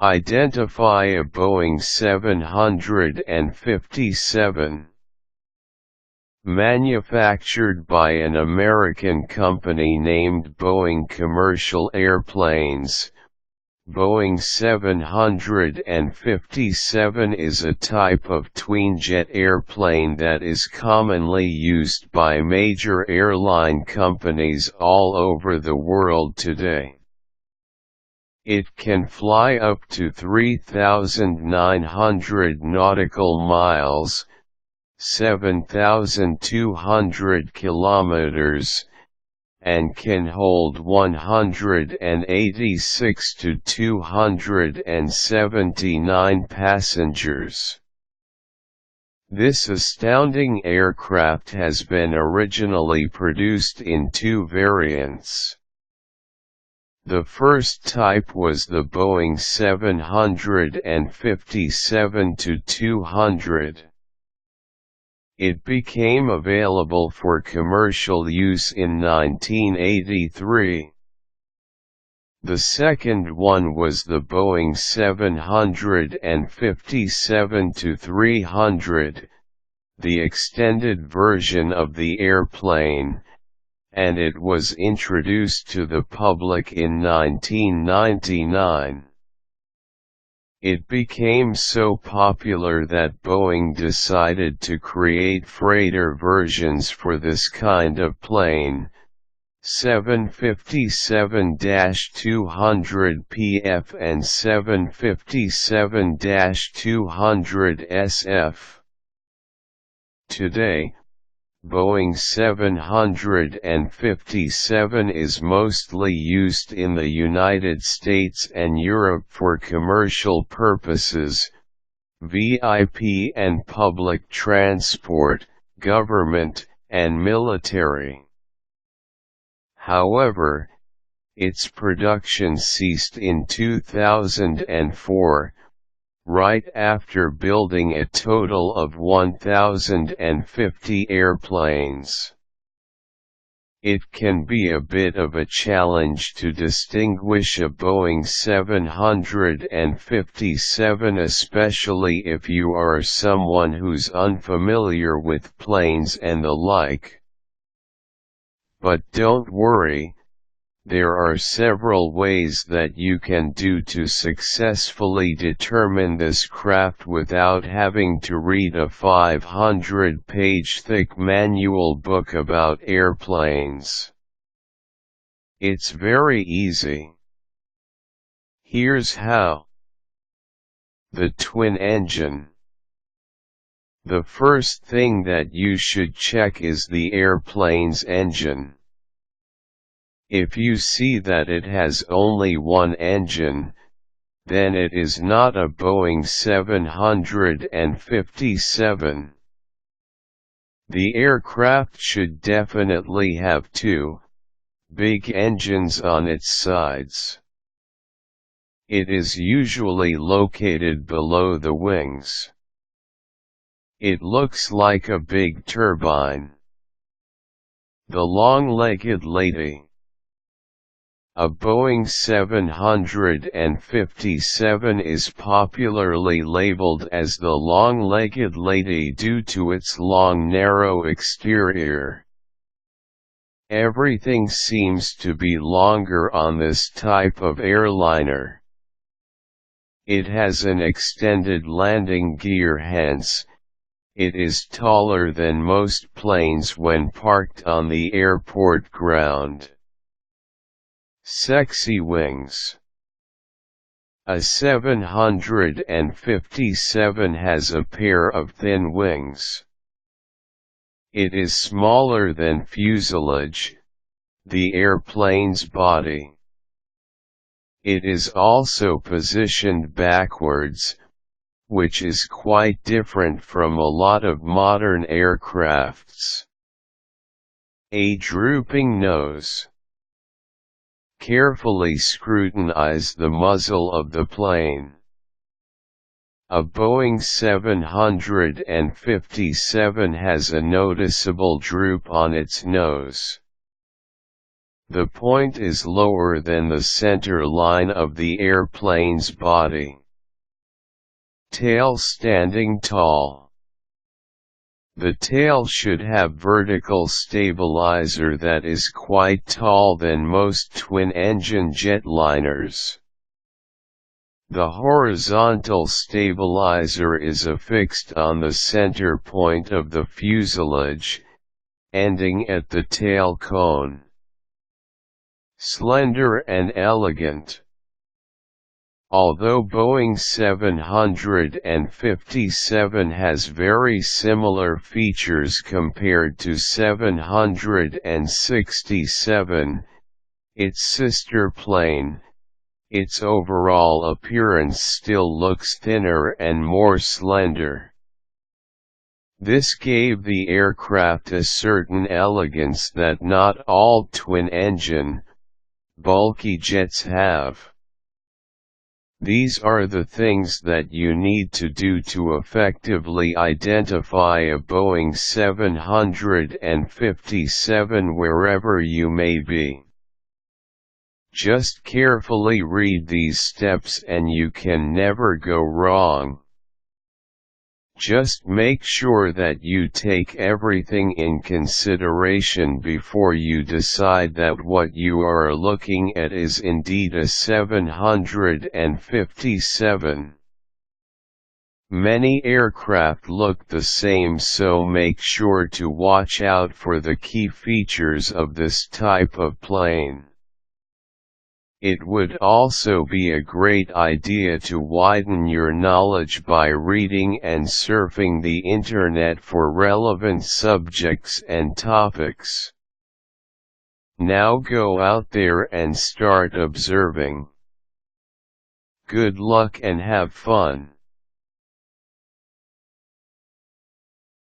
Identify a Boeing 757. Manufactured by an American company named Boeing Commercial Airplanes, Boeing 757 is a type of twinjet airplane that is commonly used by major airline companies all over the world today. It can fly up to 3,900 nautical miles, 7,200 kilometers, and can hold 186 to 279 passengers. This astounding aircraft has been originally produced in two variants. The first type was the Boeing 757-200. It became available for commercial use in 1983. The second one was the Boeing 757-300, the extended version of the airplane, and it was introduced to the public in 1999. It became so popular that Boeing decided to create freighter versions for this kind of plane, 757-200PF and 757-200SF. Today, Boeing 757 is mostly used in the United States and Europe for commercial purposes, VIP and public transport, government, and military. However, its production ceased in 2004, right after building a total of 1,050 airplanes. It can be a bit of a challenge to distinguish a Boeing 757, especially if you are someone who's unfamiliar with planes and the like. But don't worry. There are several ways that you can do to successfully determine this craft without having to read a 500-page thick manual book about airplanes. It's very easy. Here's how. The twin engine. The first thing that you should check is the airplane's engine. If you see that it has only one engine, then it is not a Boeing 757. The aircraft should definitely have two big engines on its sides. It is usually located below the wings. It looks like a big turbine. The long-legged lady. A Boeing 757 is popularly labeled as the long-legged lady due to its long narrow exterior. Everything seems to be longer on this type of airliner. It has an extended landing gear, hence, it is taller than most planes when parked on the airport ground. Sexy wings. A 757 has a pair of thin wings. It is smaller than fuselage, the airplane's body. It is also positioned backwards, which is quite different from a lot of modern aircrafts. A drooping nose. Carefully scrutinize the muzzle of the plane. A Boeing 757 has a noticeable droop on its nose. The point is lower than the center line of the airplane's body. Tail standing tall. The tail should have vertical stabilizer that is quite tall than most twin-engine jetliners. The horizontal stabilizer is affixed on the center point of the fuselage, ending at the tail cone. Slender and elegant. Although Boeing 757 has very similar features compared to 767, its sister plane, its overall appearance still looks thinner and more slender. This gave the aircraft a certain elegance that not all twin-engine, bulky jets have. These are the things that you need to do to effectively identify a Boeing 757 wherever you may be. Just carefully read these steps and you can never go wrong. Just make sure that you take everything in consideration before you decide that what you are looking at is indeed a 757. Many aircraft look the same, so make sure to watch out for the key features of this type of plane. It would also be a great idea to widen your knowledge by reading and surfing the internet for relevant subjects and topics. Now go out there and start observing. Good luck and have fun.